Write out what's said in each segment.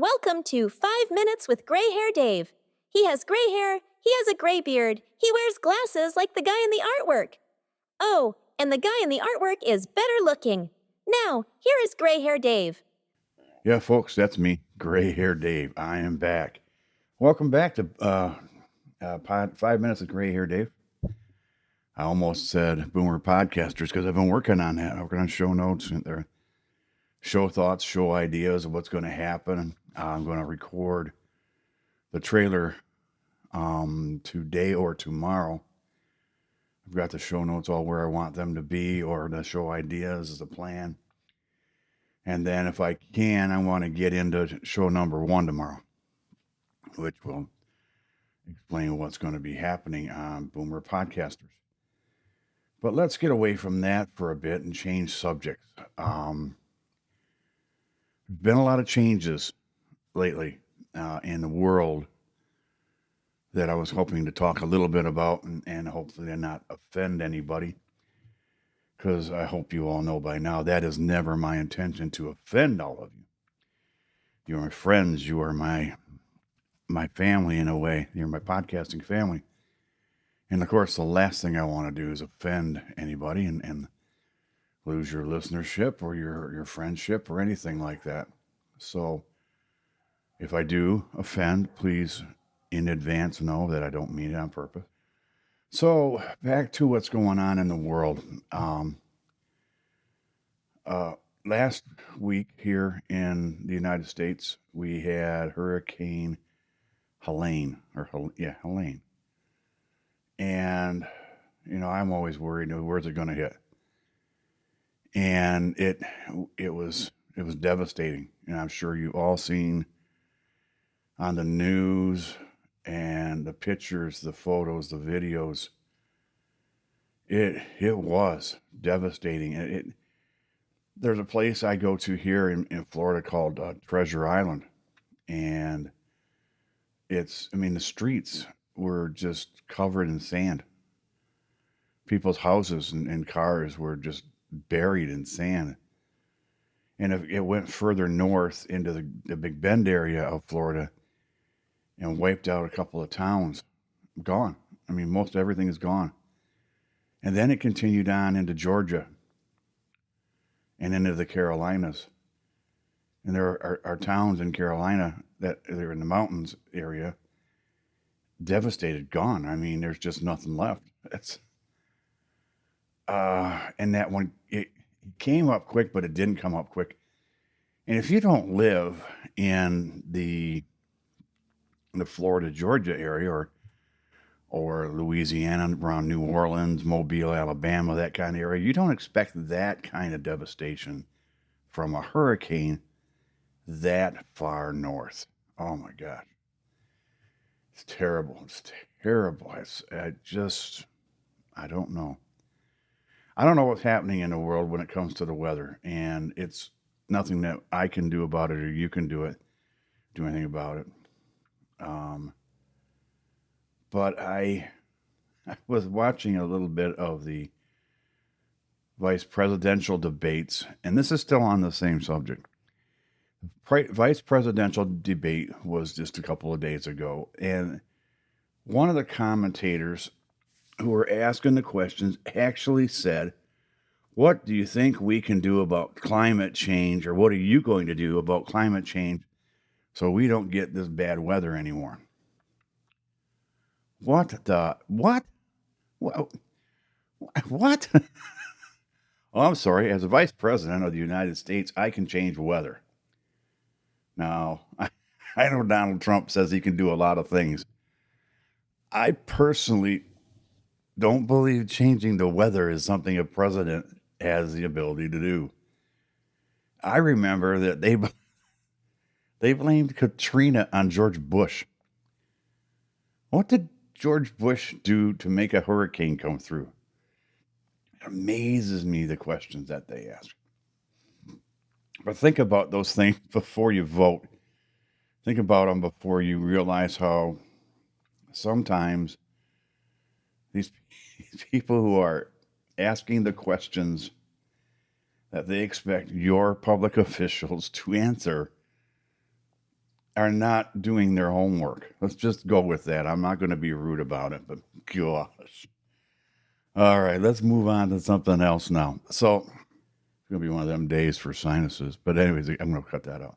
Welcome to 5 Minutes with Gray Hair Dave. He has gray hair, he has a gray beard, he wears glasses like the guy in the artwork. Oh, and the guy in the artwork is better looking. Now, here is Gray Hair Dave. Yeah, folks, that's me, Gray Hair Dave. I am back. Welcome back to 5 Minutes with Gray Hair Dave. I almost said Boomer Podcasters because I've been working on that. I'm working on show notes and their show thoughts, show ideas of what's going to happen. I'm going to record the trailer today or tomorrow. I've got the show notes all where I want them to be, or the show ideas as a plan. And then if I can, I want to get into show number 1 tomorrow, which will explain what's going to be happening on Boomer Podcasters. But let's get away from that for a bit and change subjects. There's been a lot of changes lately in the world that I was hoping to talk a little bit about and hopefully not offend anybody. Because I hope you all know by now that is never my intention to offend all of you. You're my friends. You are my family in a way. You're my podcasting family. And of course, the last thing I want to do is offend anybody and lose your listenership or your friendship or anything like that. So if I do offend, please in advance know that I don't mean it on purpose. So back to what's going on in the world. Last week here in the United States, we had Hurricane Helene, Helene. And, I'm always worried, where's it going to hit? And it was devastating. And I'm sure you've all seen on the news and the pictures, the photos, the videos. It was devastating. There's a place I go to here in Florida called Treasure Island. And the streets were just covered in sand. People's houses and cars were just buried in sand. And if it went further north into the Big Bend area of Florida and wiped out a couple of towns, gone. Most everything is gone. And then it continued on into Georgia and into the Carolinas. And there are towns in Carolina that they're in the mountains area, devastated, gone. There's just nothing left. And that one, it came up quick, but it didn't come up quick. And if you don't live in the Florida, Georgia area or Louisiana, around New Orleans, Mobile, Alabama, that kind of area, you don't expect that kind of devastation from a hurricane that far north. Oh my God. It's terrible. It's terrible. I don't know. I don't know what's happening in the world when it comes to the weather, and it's nothing that I can do about it or you can do anything about it. But I was watching a little bit of the vice presidential debates, and this is still on the same subject. Vice presidential debate was just a couple of days ago, and one of the commentators who were asking the questions actually said, "What do you think we can do about climate change, or what are you going to do about climate change so we don't get this bad weather anymore?" What? What? Oh, I'm sorry. As a vice president of the United States, I can change weather. Now, I know Donald Trump says he can do a lot of things. I personally don't believe changing the weather is something a president has the ability to do. I remember that they blamed Katrina on George Bush. What did George Bush do to make a hurricane come through? It amazes me, the questions that they ask. But think about those things before you vote. Think about them before you realize how sometimes these people who are asking the questions that they expect your public officials to answer are not doing their homework. Let's just go with that. I'm not going to be rude about it, but gosh. All right, let's move on to something else now. So it's going to be one of them days for sinuses. But anyways, I'm going to cut that out.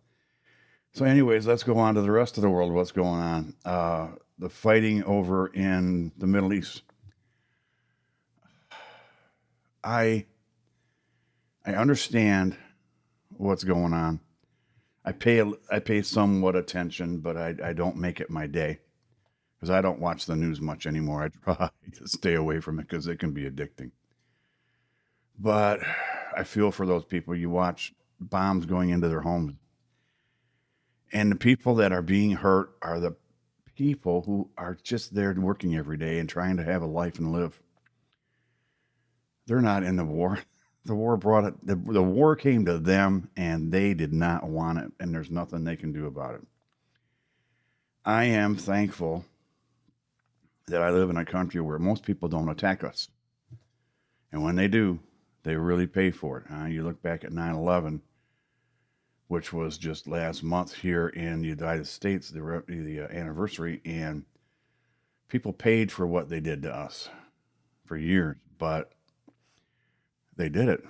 So anyways, let's go on to the rest of the world. What's going on? The fighting over in the Middle East. I understand what's going on. I pay somewhat attention, but I don't make it my day because I don't watch the news much anymore. I try to stay away from it because it can be addicting. But I feel for those people. You watch bombs going into their homes, and the people that are being hurt are the people who are just there working every day and trying to have a life and live. They're not in the war. The war brought it. The war came to them, and they did not want it, and there's nothing they can do about it. I am thankful that I live in a country where most people don't attack us, and when they do, they really pay for it. You look back at 9/11, which was just last month here in the United States, the anniversary, and people paid for what they did to us for years, but they did it,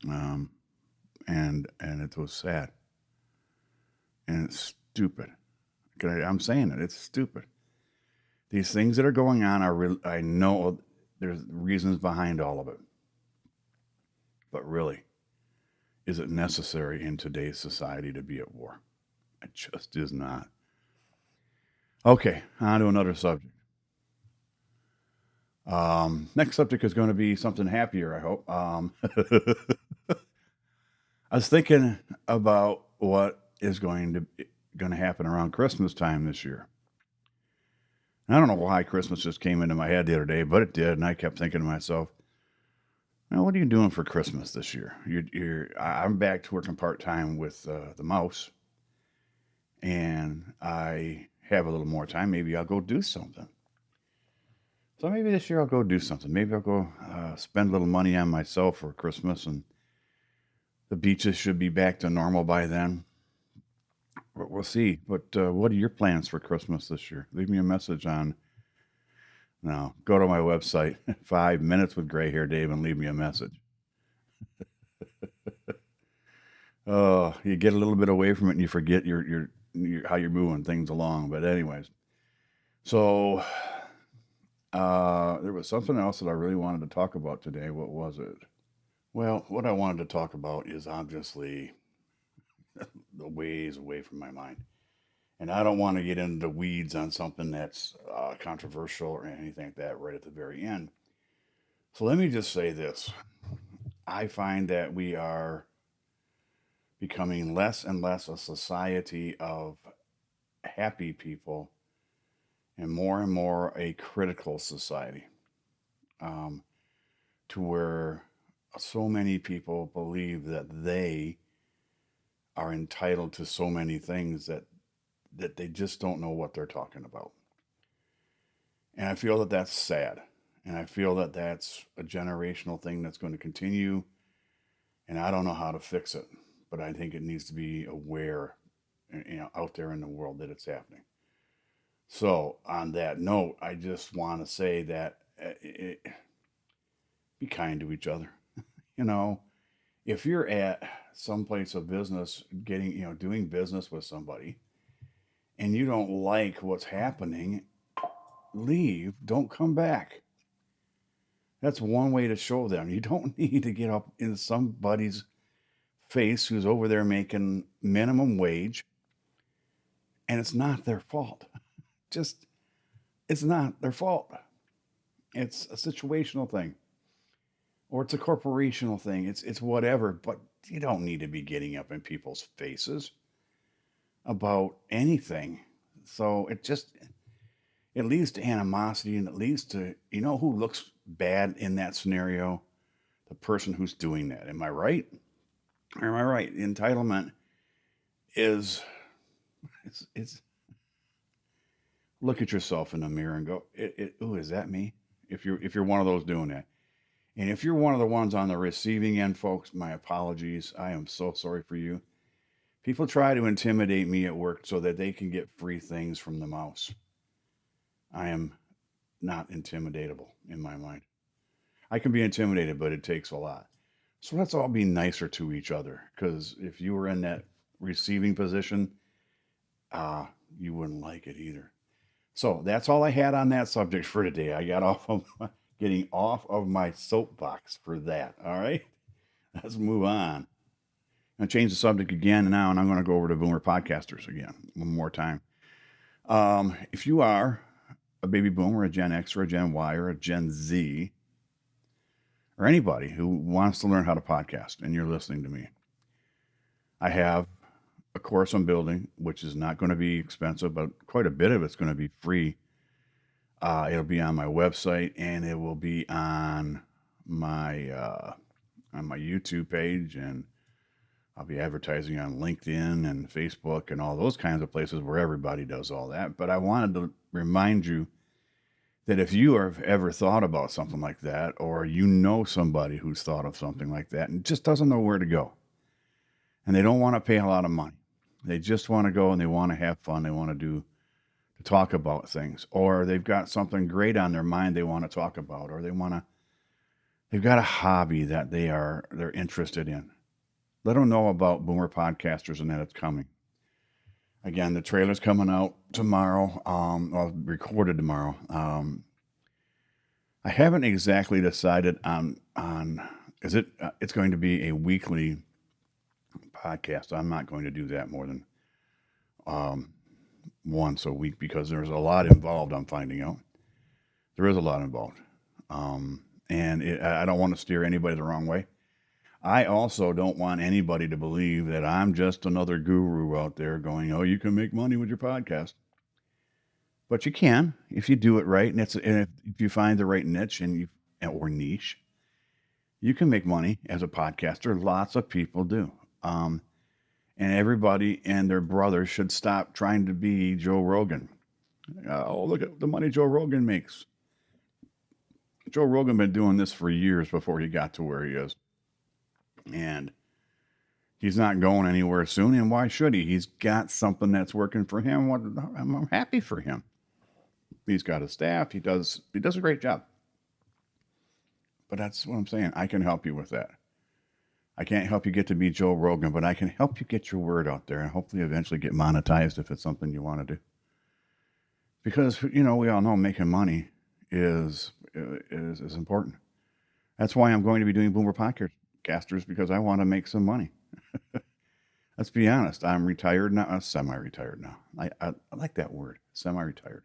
um, and it was sad and it's stupid. I'm saying it. It's stupid. These things that are going on are real. I know there's reasons behind all of it, but really, is it necessary in today's society to be at war? It just is not. Okay, on to another subject. Next subject is going to be something happier, I hope. I was thinking about what is going to happen around Christmas time this year. And I don't know why Christmas just came into my head the other day, but it did, and I kept thinking to myself, "Now, what are you doing for Christmas this year?" I'm back to working part time with the mouse, and I have a little more time. Maybe I'll go do something. So maybe this year I'll go do something. Maybe I'll go spend a little money on myself for Christmas, and the beaches should be back to normal by then. We'll see. But what are your plans for Christmas this year? Leave me a message on. No, go to my website, 5 minutes with Gray Hair Dave, and leave me a message. Oh, you get a little bit away from it and you forget your how you're moving things along. But anyways, so there was something else that I really wanted to talk about today. What was it? Well, what I wanted to talk about is obviously the ways away from my mind. And I don't want to get into the weeds on something that's controversial or anything like that right at the very end. So let me just say this. I find that we are becoming less and less a society of happy people and more a critical society, um, to where so many people believe that they are entitled to so many things that they just don't know what they're talking about. And I feel that that's sad. And I feel that that's a generational thing that's going to continue. And I don't know how to fix it, but I think it needs to be aware, out there in the world that it's happening. So, on that note, I just want to say that be kind to each other. You know, if you're at some place of business, doing business with somebody, and you don't like what's happening, leave. Don't come back. That's one way to show them. You don't need to get up in somebody's face who's over there making minimum wage, and it's not their fault. Just, it's not their fault. It's a situational thing, or it's a corporational thing. It's whatever, but you don't need to be getting up in people's faces about anything. So it leads to animosity, and it leads to, who looks bad in that scenario? The person who's doing that. Am I right? Or am I right? Entitlement is it's look at yourself in the mirror and go, "Ooh, is that me?" If you're one of those doing that, and if you're one of the ones on the receiving end, folks, my apologies. I am so sorry for you. People try to intimidate me at work so that they can get free things from the mouse. I am not intimidatable in my mind. I can be intimidated, but it takes a lot. So let's all be nicer to each other. Because if you were in that receiving position, uh, you wouldn't like it either. So that's all I had on that subject for today. I got off of getting off of my soapbox for that. All right, let's move on. I'm gonna change the subject again now, and I'm going to go over to boomer podcasters again one more time. If you are a baby boomer, a Gen X, or a Gen Y, or a Gen Z, or anybody who wants to learn how to podcast, and you're listening to me, I have a course I'm building, which is not going to be expensive, but quite a bit of it's going to be free. It'll be on my website, and it will be on my YouTube page, and I'll be advertising on LinkedIn and Facebook and all those kinds of places where everybody does all that. But I wanted to remind you that if you have ever thought about something like that, or you know somebody who's thought of something like that and just doesn't know where to go, and they don't want to pay a lot of money, they just want to go and they want to have fun, they want to talk about things, or they've got something great on their mind they want to talk about, or they've got a hobby that they're interested in. Let them know about Boomer Podcasters and that it's coming. Again, the trailer's coming out tomorrow. Recorded tomorrow. I haven't exactly decided on is it it's going to be a weekly podcast. I'm not going to do that more than once a week because there's a lot involved. I'm finding out there is a lot involved, I don't want to steer anybody the wrong way. I also don't want anybody to believe that I'm just another guru out there going, "Oh, you can make money with your podcast." But you can if you do it right, and if you find the right niche or niche, you can make money as a podcaster. Lots of people do, and everybody and their brother should stop trying to be Joe Rogan. Oh, look at the money Joe Rogan makes. Joe Rogan been doing this for years before he got to where he is. And he's not going anywhere soon. And why should he? He's got something that's working for him. I'm happy for him. He's got a staff. He does a great job. But that's what I'm saying. I can help you with that. I can't help you get to be Joe Rogan, but I can help you get your word out there and hopefully eventually get monetized if it's something you want to do. Because, we all know making money is important. That's why I'm going to be doing Boomer Podcasters, because I want to make some money. Let's be honest. I'm retired now. Semi-retired now. I like that word, semi-retired.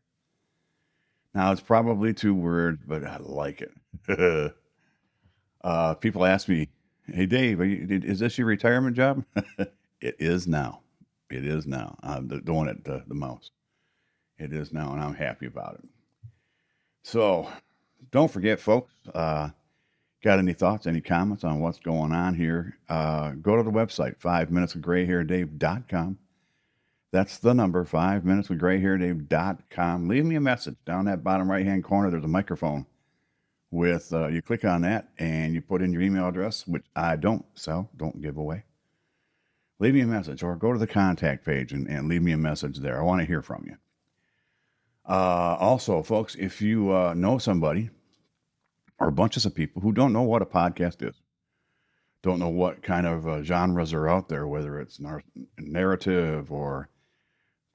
Now, it's probably 2 words, but I like it. People ask me, "Hey, Dave, is this your retirement job?" It is now. It is now. I'm doing it, the mouse. It is now, and I'm happy about it. So, don't forget, folks, got any thoughts, any comments on what's going on here? Go to the website, 5minuteswithgrayhairdave.com. That's the number, 5minuteswithgrayhairdave.com. Leave me a message down that bottom right-hand corner. There's a microphone with, you click on that and you put in your email address, which I don't sell, don't give away. Leave me a message or go to the contact page and leave me a message there. I want to hear from you. Also, folks, if you know somebody or bunches of people who don't know what a podcast is, don't know what kind of genres are out there, whether it's narrative or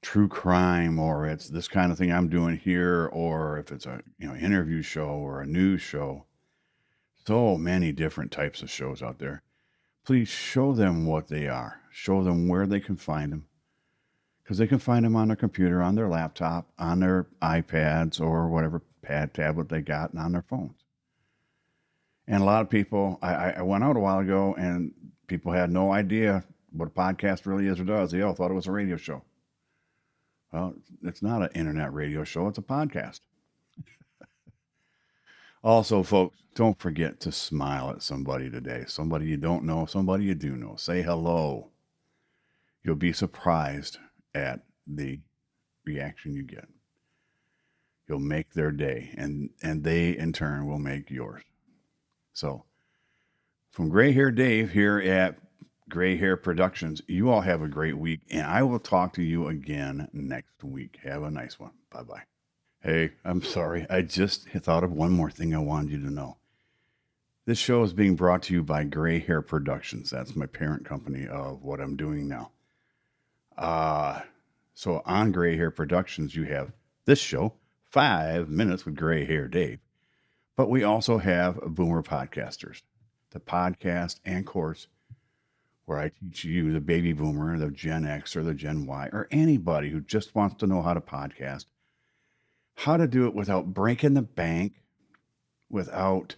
true crime, or it's this kind of thing I'm doing here, or if it's a interview show or a news show. So many different types of shows out there. Please show them what they are. Show them where they can find them. Because they can find them on their computer, on their laptop, on their iPads, or whatever tablet they got, and on their phones. And a lot of people, I went out a while ago, and people had no idea what a podcast really is or does. They all thought it was a radio show. Well, it's not an internet radio show. It's a podcast. Also, folks, don't forget to smile at somebody today. Somebody you don't know, somebody you do know. Say hello. You'll be surprised at the reaction you get. You'll make their day, and they, in turn, will make yours. So, from Gray Hair Dave here at Gray Hair Productions. You all have a great week, and I will talk to you again next week. Have a nice one. Bye-bye. Hey, I'm sorry. I just thought of one more thing I wanted you to know. This show is being brought to you by Gray Hair Productions. That's my parent company of what I'm doing now. So on Gray Hair Productions, you have this show, 5 Minutes with Gray Hair Dave. But we also have Boomer Podcasters, the podcast and course where I teach you, the baby boomer, the Gen X or the Gen Y, or anybody who just wants to know how to podcast, how to do it without breaking the bank, without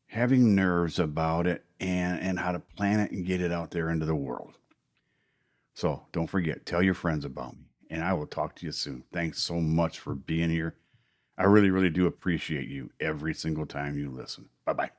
having nerves about it, and how to plan it and get it out there into the world. So don't forget, tell your friends about me, and I will talk to you soon. Thanks so much for being here. I really, really do appreciate you every single time you listen. Bye-bye.